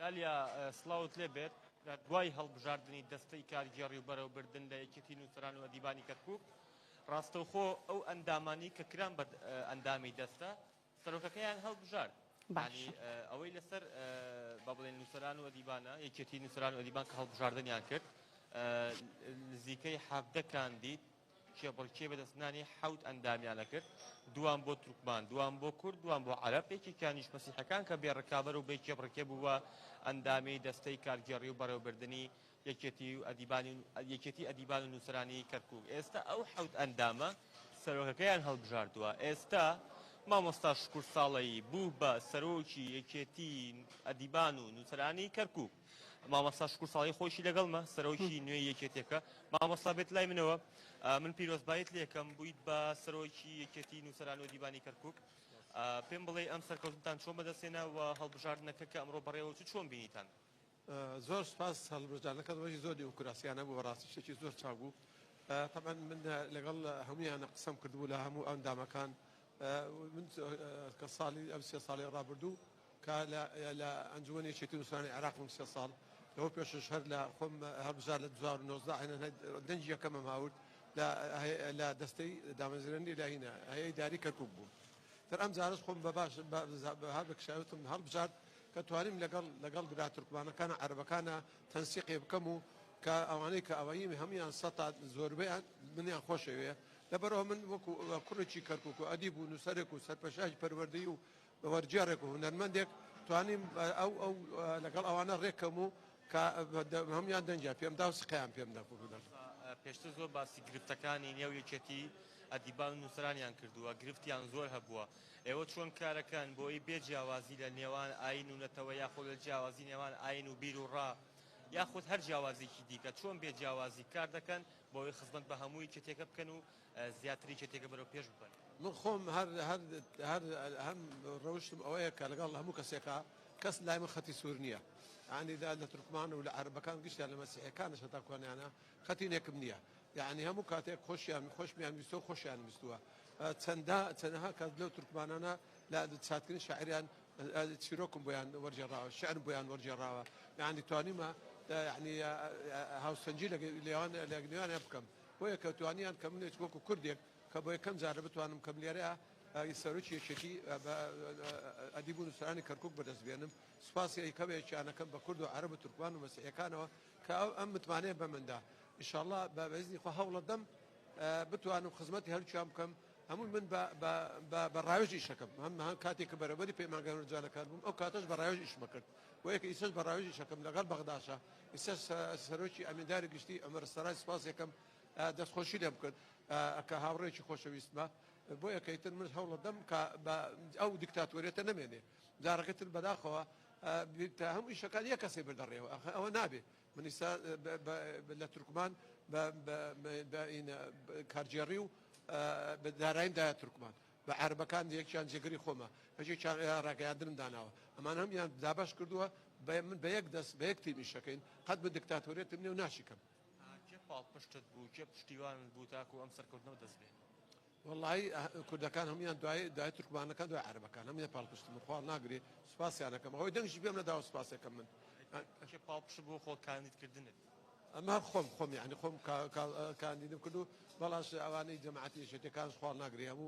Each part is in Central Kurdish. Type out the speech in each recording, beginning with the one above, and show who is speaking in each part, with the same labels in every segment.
Speaker 1: لالیا سڵاوت لێ بێت دوای هەڵبژاردننی دەستەی کارگێڕی و بەرەوبردن لە یەکێتی نووسران و ئەدیبانی کەرکووک ڕاستەوخۆ ئەو ئەندامانی کە کران بە ئەندامی دەستە سەرۆکەکەیان هەڵبژارد ئەوەی لەسەر با بڵێن نووسران و ئەدیبانە یەکێتی نووسران و ئەدیبان کە هەڵبژاردنیان کرد نزیکەی حەفدەکان دیت کێبڵکێ بەدەستنانی حەوت ئەندامیانە کرد دوان بۆ تورکمان دوان بۆ کورد دوان بۆ عەرەب یەکێکیانیش مەسیحەکان کە بێڕکابەر و بێ کێبڕکێ بووە ئەندامی دەستەی کارگێڕی و بەڕێوەبردننی یەکێتی ئەدیبان و نووسرانی کەرکووک ئێستا ئەو حەوت ئەندامە سەرۆکەکەیان هەڵبژاردووە ئێستا مامۆستا شکور ساڵەیی بوو بە سەرۆکی یەکێتی ئەدیبان و نووسرانی کەرکووک مامۆستا شکور ساڵی خۆشی لەگەڵمە سەرۆکی نوێ یەکێتێکە مامۆستا بێت لای منەوە من پیرۆزبایت لێکەم بوویت بە سەرۆکی یەکێتی نووسران و ئەدیبانی کەرکووک پێم بڵێ ئەم سەرکەوتنتان چۆن بەدەستێنەوە هەڵبژاردنەکە کە ئەمڕۆ بەڕێوە چۆن بینیتان
Speaker 2: زۆر سپاس هەڵبژاردنەکە ڕۆژی زۆر دیموکراسیانە بوو بەڕاستی شتێکی زۆر چاک بوو طبعا من لەگەڵ هەمویانە قسەم کردبوو لە هەموو ئەندامەکان من کە ساڵی ئەم سێ ساڵی ڕابردوو کە لە ئەنجومەنی یەکێتی نووسرانی عێراقم سێ ساڵ لەوە پێشش هەر لە خۆم هەڵبژار لە 2019 دەنجی یەکەمم هاورد لە دەستەی دامەزرێنی لاهینە هەیەی داری کەرکووک بوو تر ئەم جارش خۆم بە باش هەر بەکشاوتم هەڵبژار کە توانیم لەگەڵ برا تورکمانەکانە عەرەبەکانە تەنسیقی بکەم و کە ئەوانەی کە ئەوەی هەمویان سەتا زۆربەیان منیان خۆشەوێ لەبەرەوە من وەکو کوڕێکی کەرکووک و ئەدیب و نووسەرێک و سەرپەرشای پەروەردەیی و وەرجێڕێک و هونەرمەندێک توانیم ئەو لەگەڵ ئەوانە ڕێکەم و کە هەمویان دەنجیا پێم دا و سقیان پێم دەکوودە
Speaker 1: پێشتر زۆر باسی گرفتەکانی نێو یەکێتی ئەدیبان و نووسرانیان کردووە گرفتیان زۆر هەبووە ئێوە چۆن کارەکان بۆی بێ جیاوازی لە نێوان ئاین و نەتەوە یاخۆ لە جیاوازی نێوان ئاین و بیر و ڕا یاخود هەر جیاوازێکی دیکە چۆن بێ جیاوازی کار دەکەن بۆی خزمەت بە هەمووی چێتێکە بکەن و زیاتری چێتێکە بەرەو پێش بکەن
Speaker 2: من خۆم هەم ڕەوشتم ئەوەیە کە لەگەڵ هەموو کەسێکە کەس لای من خەتی سوور نییە یعنی لە تورکمان و لە عەرەبەکان گشتیان لە مەسیحیەکانش هەتا کۆنیانە خەتی نێکم نییە یعنی هەموو کاتێک خۆشمیان بیستەوە خۆشیان بیستووە چەندەها کەس لەو تورکمانانە لە چاتکردنی شاعریان چیرۆکم بۆیان وەرجێڕاوە شعر بۆیان وەرجێڕاوە یعنی توانیمە یعنی هاوسەنجی لەگەڵیانە بکەم بۆیە کە توانیان کە منێک وەکو کوردێک کە بۆ یەکەم جارە بتوانم کەم لێرەیە سەرۆکی یەکێتی ئەدیب و نووسرانی کەرکووک بەدەستبێنم سوپاسی کەمێکیانەکەم بە کورد و عەرەب و تورکمان و مەسیحیەکانەوە کە ئەم متمانەیە بە مندا ئینشاءڵڵا بەئیزنی خوا هەوڵە دەم بتوانم خزمەتی هەرچیان بکەم هەموو من بە ڕاوێژی شەکەم هەم کاتێک کە بەرەبەری پەیمانگەی ڕەجالەکان بووم ئەو کاتەش بە ڕاوێژی ئیشمە کرد بۆ یەکە ئیسەش بە ڕاوێژی شەکەم لەگەڵ بەغداشە ئیسەش سەرۆکی ئەمینداری گشتی ئەمەرە سەرای سوپاس یەکەم دەستخۆشی لێم کرد کە هاوڕێکی خۆشەویستمە بۆ یەکەیتر من هەوڵە دەم کە ئەو دیکتاتۆریەتە نەمێنێ جارەکەتر بەداخەوە هەموو ئیشەکان یەک کەسێ بردەڕێەوە ئەوە نابێ من ئیستا لە تورکمان کارگێڕی و داراییمدایە تورکمان بە عەرەبەکان یەکیان جێگەری خۆمە هەژێکیان ڕاگەیاندنم داناوە ئەمان هەمیان دابش کردووە من بە یەک دەست بە یەک تیمی شەکەین قەت بە دیکتاتۆریەتم نێ و ناشیکەم
Speaker 1: کێ پاڵپشتت بوو کێ پشتیوانت بوو تاکو ئەم سەرکەوتنەوە دەست بێن
Speaker 2: والله کوردەکان هەمویان دوای تورکمانەکان دوای عەرەبەکان هەمویان پاڵپشتم خۆڵ ناگرێ سوپاسیانەکەم ئەوەی دەنگشی پێم نەداوە سوپاسێکم من
Speaker 1: کێ پاڵپشت بوو خۆ کاندیدکردنت
Speaker 2: ئەمە خۆم یعنی خۆم کاندیدم کرد و بەڵاش ئەوانەی جەماعەتی شتێکانش خۆڵ ناگرێ هەموو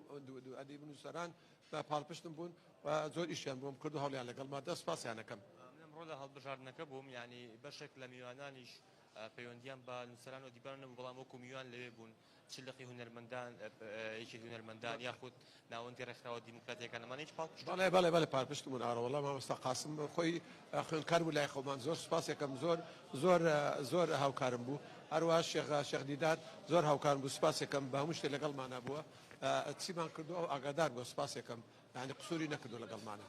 Speaker 2: ئەدیب و نووسەران بە پاڵپشتم بوون و زۆر ئیشیان بۆم کرد و هەوڵیان لەگەڵما دەست سوپاسیانەکەم
Speaker 1: ئەمڕۆ لە هەڵبژاردنەکە بووم یعنی بەشێک لە میوانانیش پەیوەندیان بە نووسەران و دیبان نەبوو بەڵام وەکو میوان لەوێ بوون چلقی هونەرمەندان یەکی هونەرمەندان یاخود ناوەندی ڕێکخراوە دیموکراتیەکان ئەمانە هیچ پاڵپشت
Speaker 2: بەڵێ پاڵپشتمون ئاڕەوەڵا مامۆستا قاسم خۆی خوێندکار بوو لای خۆمان زۆر سوپاسێکم زۆر هاوکارم بوو هەروە شێخ دیدار زۆر هاوکارم بوو سوپاسێکم بە هەموو شتێک لەگەڵمانە بووە چیمان کردو ئەو ئاگادار بووە سوپاسێکم یعنی قسووری نەکردو لەگەڵمانە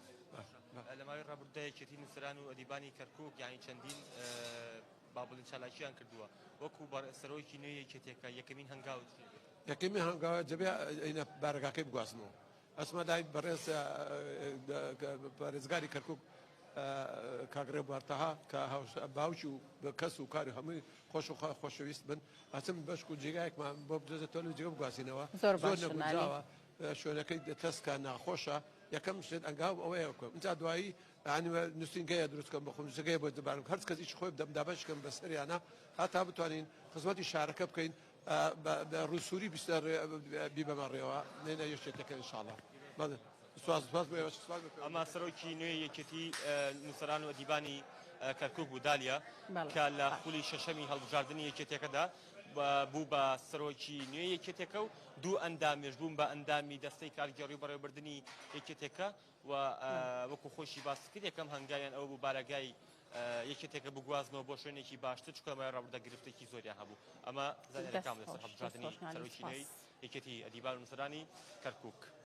Speaker 1: لە ماوەی ڕابردوودا یەکێتی نووسران و ئەدیبانی کەرکووک یعنی چەندین با بڵێن چالاکییان کردووە وەکو سەرۆکی نوێی یەکێتێکە یەکەمین هەنگاوت
Speaker 2: یەکەمی هەنگاوە جەبێ بارگاکەی بگوازنەوە ئەسمە دای بەڕێز پارێزگاری کەرکووک کاگرێ بوارتەها کە باوکی و کەس و کاری هەمووی خۆشەویست بن ئەچم بەشک و جێگایەکمان بۆ بدۆزێتەوە لە جێگە بگوازینەوە
Speaker 3: زۆر
Speaker 2: نەگونجاوە شوێنەکەی تەستکە ناخۆشە یەکەم شت ئەنگاو ئەوەیە بکەم اینجا دوایی يعني نووسنگەیە دروستکەم بە خۆمزگەی بۆ دەبارم هەرچ کەسیش خۆی دەمدابشکەم بەسەریانە هاتا بتوانین خزمەتی شارەکە بکەین بە ڕووسوری بیبەمەڕێەوە نێنە یەشێتەکە انشاءالله سواز بۆ
Speaker 1: ئەما سەرۆکی نوێی یەکێتی نووسەران و ئەدیبانی کەرکووک و دالیا کە لە خولی شەشەمی هەڵبژاردننی یەکێتەکەدا بوو بە سەرۆکی نوێ یەکێتەکە و دوو ئەندامیش بووم بە ئەندامی دەستەی کارگەڕی و بەڕێوەبردننی یەکێتەکە و وەکو خۆشی باسکرد یەکەم هەنگایان ئەو بوو بارەگای یەکێتێکە بگوازنەوە بۆ شوێنێکی باشتر چکەمە ڕابردە گرفتێکی زۆریان هەبوو ئەمە زانیەکان لەسەر هەڵبژاردننی سەرۆکی نوێی یەکێتی ئەدیبان و نووسەرانی کەرکووک.